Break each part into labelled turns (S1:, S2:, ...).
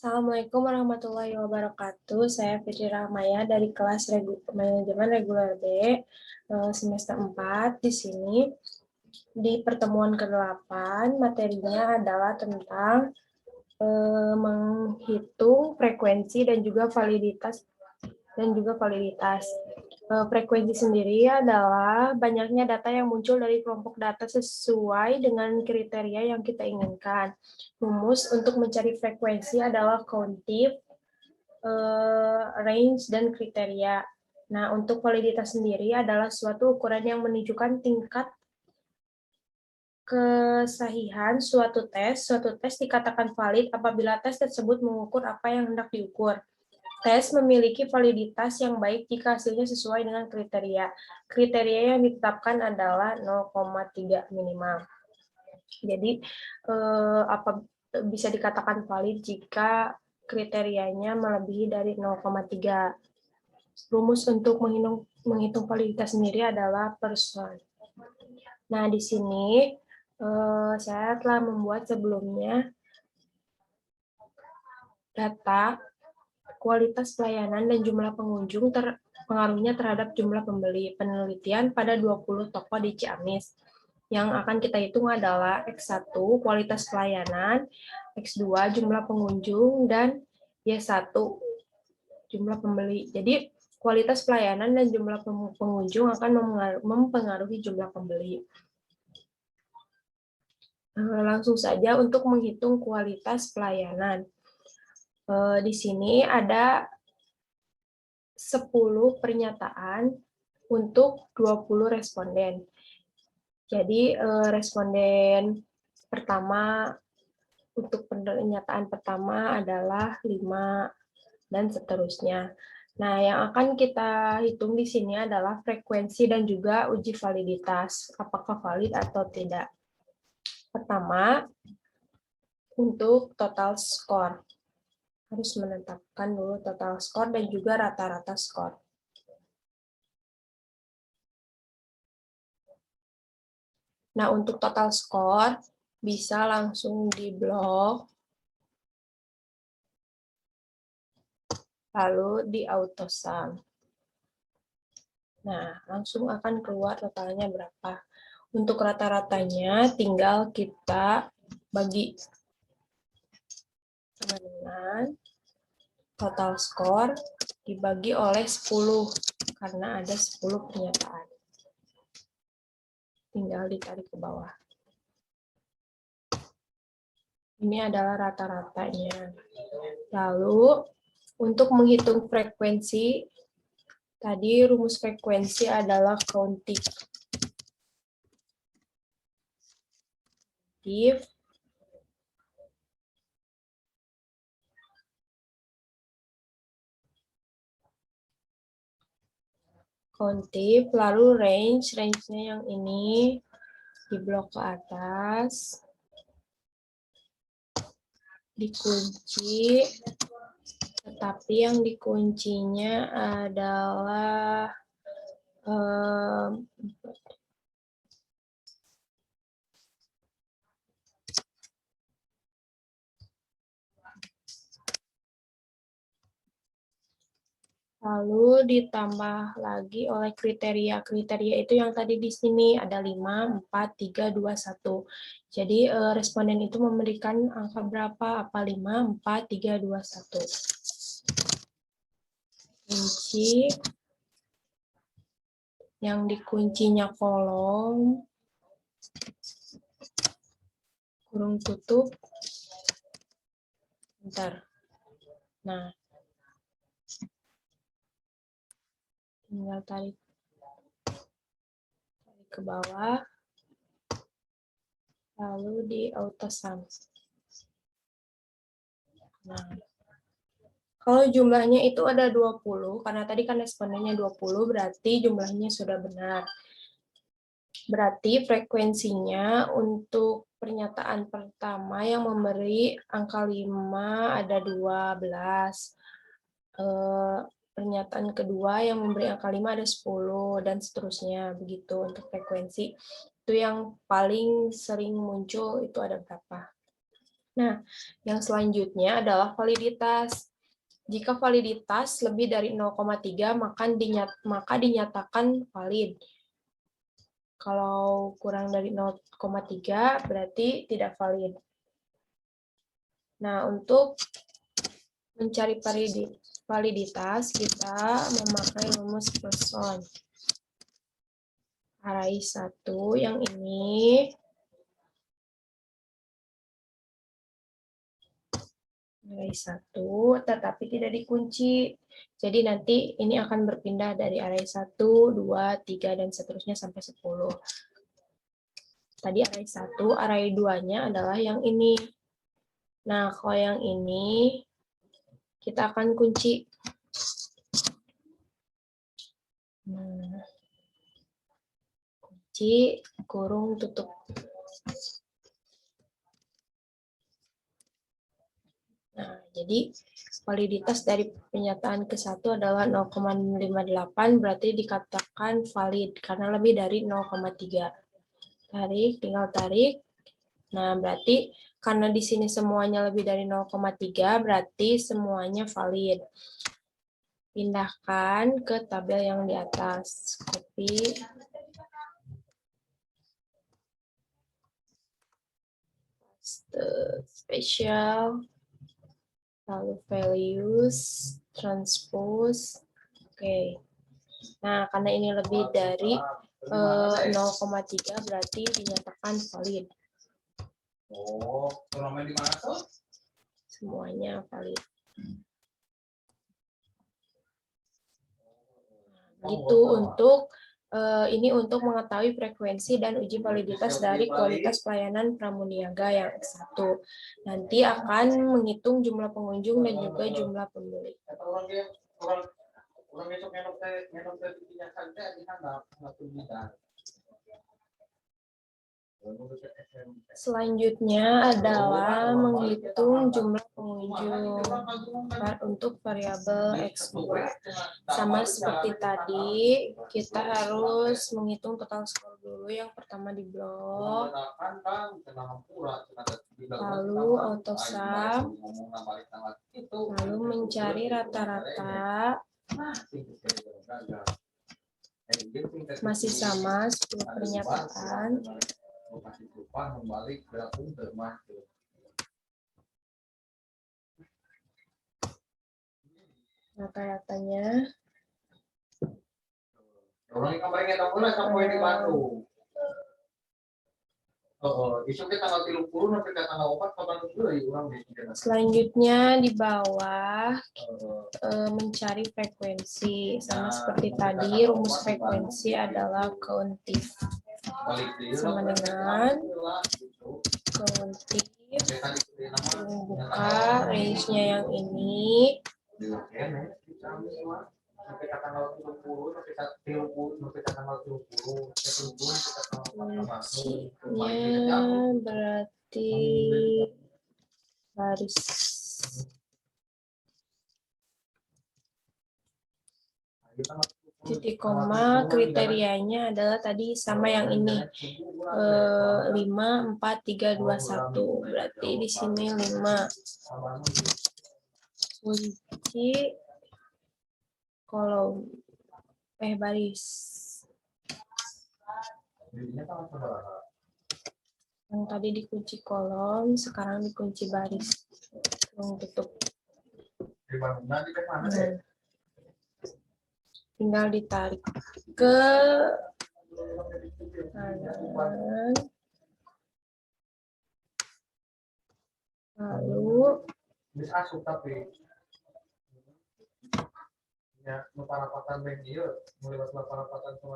S1: Assalamualaikum warahmatullahi wabarakatuh. Saya Fitri Rahmaya dari kelas Manajemen Reguler B semester 4. Di sini di pertemuan ke-8 materinya adalah tentang menghitung frekuensi dan juga validitas. Frekuensi sendiri adalah banyaknya data yang muncul dari kelompok data sesuai dengan kriteria yang kita inginkan. Rumus untuk mencari frekuensi adalah countif, range, dan kriteria. Nah, untuk validitas sendiri adalah suatu ukuran yang menunjukkan tingkat kesahihan suatu tes. Suatu tes dikatakan valid apabila tes tersebut mengukur apa yang hendak diukur. Tes memiliki validitas yang baik jika hasilnya sesuai dengan kriteria. Kriteria yang ditetapkan adalah 0,3 minimal. Jadi, bisa dikatakan valid jika kriterianya melebihi dari 0,3. Rumus untuk menghitung validitas sendiri adalah person. Nah, di sini saya telah membuat sebelumnya data kualitas pelayanan dan jumlah pengunjung pengaruhnya terhadap jumlah pembeli. Penelitian pada 20 toko di Ciamis. Yang akan kita hitung adalah X1 kualitas pelayanan, X2 jumlah pengunjung, dan Y1 jumlah pembeli. Jadi kualitas pelayanan dan jumlah pengunjung akan mempengaruhi jumlah pembeli. Langsung saja untuk menghitung kualitas pelayanan. Di sini ada 10 pernyataan untuk 20 responden. Jadi responden pertama untuk pernyataan pertama adalah 5 dan seterusnya. Nah, yang akan kita hitung di sini adalah frekuensi dan juga uji validitas, apakah valid atau tidak. Pertama, untuk total skor. Harus menetapkan dulu total skor dan juga rata-rata skor. Nah, untuk total skor bisa langsung diblok, lalu di autosum. Nah, langsung akan keluar totalnya berapa. Untuk rata-ratanya tinggal kita bagi sama dengan total skor dibagi oleh 10, karena ada 10 pernyataan. Tinggal ditarik ke bawah. Ini adalah rata-ratanya. Lalu, untuk menghitung frekuensi, tadi rumus frekuensi adalah countif. Countif, lalu range-nya yang ini di blok ke atas, dikunci, tetapi yang dikuncinya adalah lalu ditambah lagi oleh kriteria. Kriteria itu yang tadi di sini ada 5, 4, 3, 2, 1. Jadi responden itu memberikan angka berapa? Apa 5, 4, 3, 2, 1. Kunci. Yang dikuncinya kolom, kurung tutup. Bentar. Nah, tinggal tarik ke bawah, lalu di autosum. Nah, kalau jumlahnya itu ada 20, karena tadi kan respondennya 20, berarti jumlahnya sudah benar. Berarti frekuensinya untuk pernyataan pertama yang memberi angka 5 ada 12. Pernyataan kedua yang memberi angka 5 ada 10, dan seterusnya. Begitu untuk frekuensi. Itu yang paling sering muncul itu ada berapa. Nah, yang selanjutnya adalah validitas. Jika validitas lebih dari 0,3 maka dinyatakan valid. Kalau kurang dari 0,3 berarti tidak valid. Nah, untuk mencari validitas kita memakai rumus Poisson. Array 1 yang ini array 1 tetapi tidak dikunci. Jadi nanti ini akan berpindah dari array 1, 2, 3 dan seterusnya sampai 10. Tadi array 1, array 2-nya adalah yang ini. Nah, kalau yang ini kita akan kunci. Nah, kunci kurung tutup. Nah, jadi validitas dari pernyataan ke-1 adalah 0,58, berarti dikatakan valid karena lebih dari 0,3. Tarik, tinggal tarik. Nah, berarti karena di sini semuanya lebih dari 0,3, berarti semuanya valid. Pindahkan ke tabel yang di atas. Copy. Special. Lalu values, transpose. Oke. Nah, karena ini lebih dari 0,3 berarti dinyatakan valid. Semuanya valid. Itu untuk ini untuk mengetahui frekuensi dan uji validitas dari kualitas pelayanan pramuniaga yang S1. Nanti akan menghitung jumlah pengunjung dan juga jumlah pembeli. Selanjutnya adalah menghitung jumlah pengunjung untuk variabel X2. Sama seperti tadi, kita harus menghitung total skor dulu. Yang pertama di blok, lalu autosum, lalu mencari rata-rata. Masih sama, 10 pernyataan. Rata-ratanya selanjutnya di bawah mencari frekuensi. Sama seperti tadi, rumus frekuensi adalah countif. Sama dengan countif, buka range-nya yang ini. Kuncinya berarti baris. Titik koma kriterianya adalah tadi sama yang ini 5, 4, 3, 2, 1. Berarti di sini 5. Kunci kolom baris. Yang tadi dikunci kolom, sekarang dikunci baris. Tutup. Tinggal ditarik ke kanan. Lalu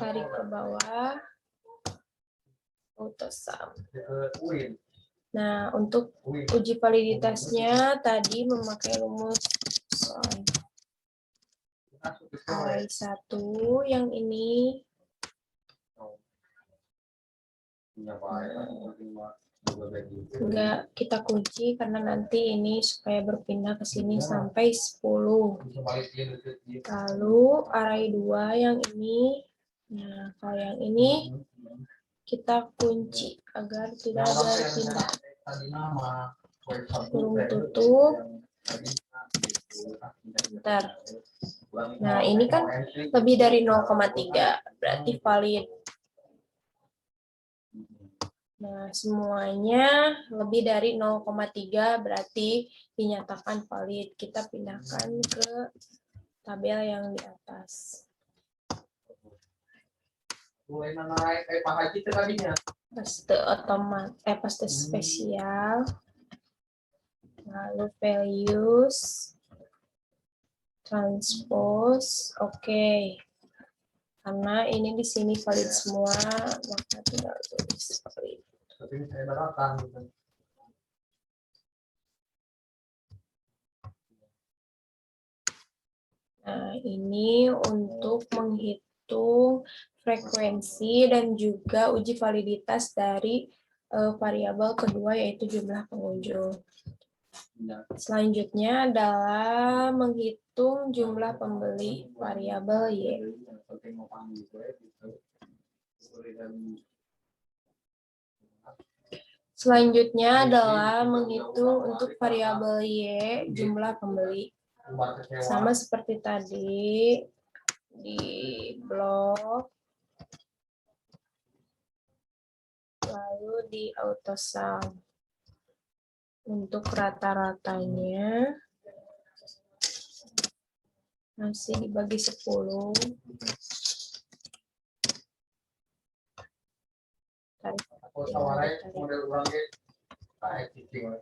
S1: tarik ke bawah. Autosum. Nah, untuk uji validitasnya tadi memakai rumus array 1 yang ini. Enggak kita kunci karena nanti ini supaya berpindah ke sini sampai 10. Lalu array 2 yang ini. Nah, kalau yang ini kita kunci agar tidak berpindah. kurung tutup. Bentar. Nah, ini kan lebih dari 0,3, berarti valid. Nah, semuanya lebih dari 0,3 berarti dinyatakan valid. Kita pindahkan ke tabel yang di atas. Paste otomatis, paste spesial. Lalu values, transpose, oke. Karena ini di sini valid semua, maka tinggal tulis valid. Nah, ini untuk menghitung frekuensi dan juga uji validitas dari variabel kedua, yaitu jumlah pengunjung. Selanjutnya adalah menghitung jumlah pembeli variabel Y. Selanjutnya adalah menghitung untuk variabel Y jumlah pembeli. Sama seperti tadi di blok, lalu di autosum. Untuk rata-ratanya masih dibagi 10.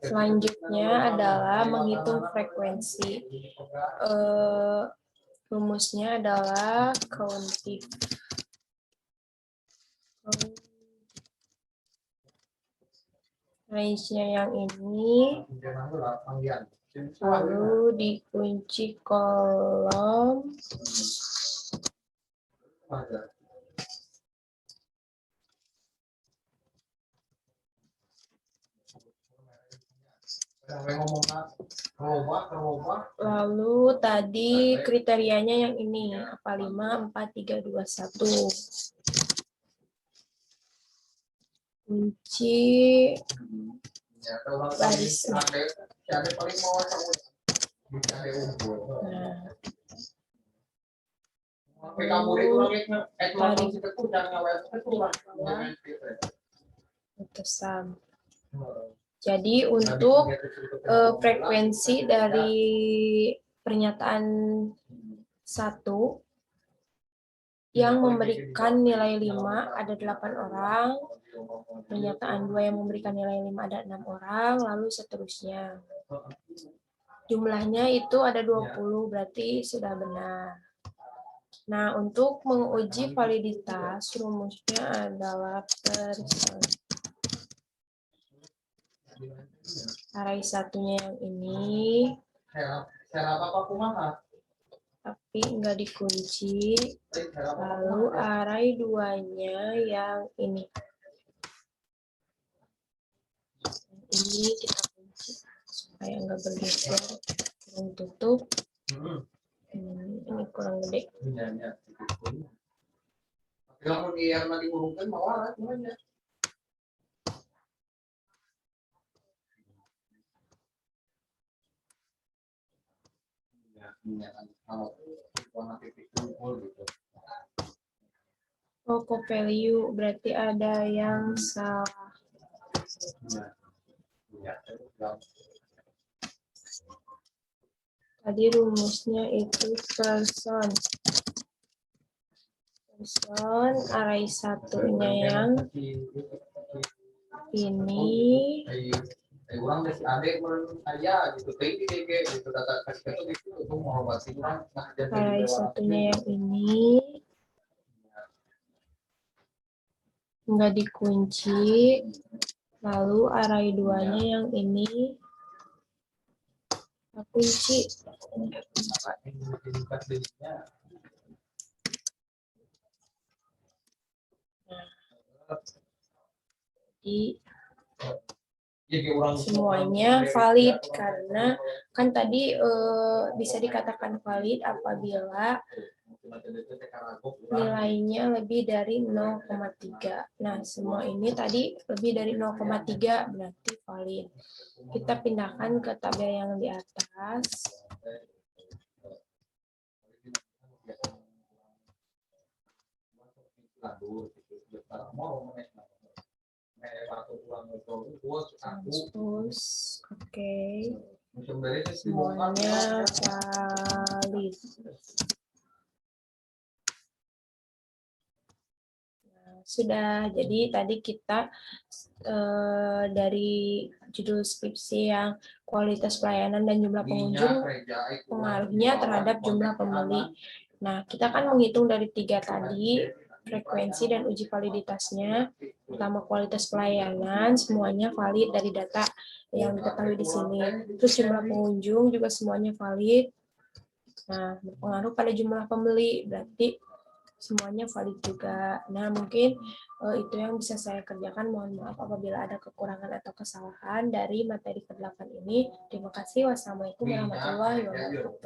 S1: Selanjutnya adalah menghitung frekuensi. Rumusnya adalah countif. Range-nya yang ini, lalu dikunci kolom, lalu tadi kriterianya yang ini, apa 5, 4, 3, 2, 1. Kunci barisnya. Jadi untuk frekuensi dari pernyataan 1 yang memberikan nilai 5 ada 8 orang, pernyataan 2 yang memberikan nilai 5 ada 6 orang, lalu seterusnya. Jumlahnya itu ada 20, berarti sudah benar. Nah, untuk menguji validitas, rumusnya adalah person. Array satunya yang ini, tapi enggak dikunci. Lalu array 2-nya yang ini. Ini kita kunci supaya enggak bergeser. Kurang tutup. Ini kurang gede. Oh, kok value berarti ada yang salah. Tadi rumusnya itu person. Person array satunya yang ini. Array satunya yang ini. Enggak dikunci. Lalu array 2-nya yang ini. Kunci. Jadi semuanya valid karena kan tadi bisa dikatakan valid apabila nilainya lebih dari 0,3. Nah, semua ini tadi lebih dari 0,3 berarti valid. Kita pindahkan ke tabel yang di atas. Transpose, oke. Semuanya valid. Sudah, jadi tadi kita dari judul skripsi yang kualitas pelayanan dan jumlah pengunjung pengaruhnya terhadap jumlah pembeli. Nah, kita kan menghitung dari 3 tadi, frekuensi dan uji validitasnya. Pertama, kualitas pelayanan, semuanya valid dari data yang diketahui di sini. Terus jumlah pengunjung juga semuanya valid. Nah, berpengaruh pada jumlah pembeli, berarti semuanya valid juga. Nah, mungkin itu yang bisa saya kerjakan. Mohon maaf apabila ada kekurangan atau kesalahan dari materi ke-8 ini. Terima kasih. Wassalamualaikum warahmatullahi wabarakatuh.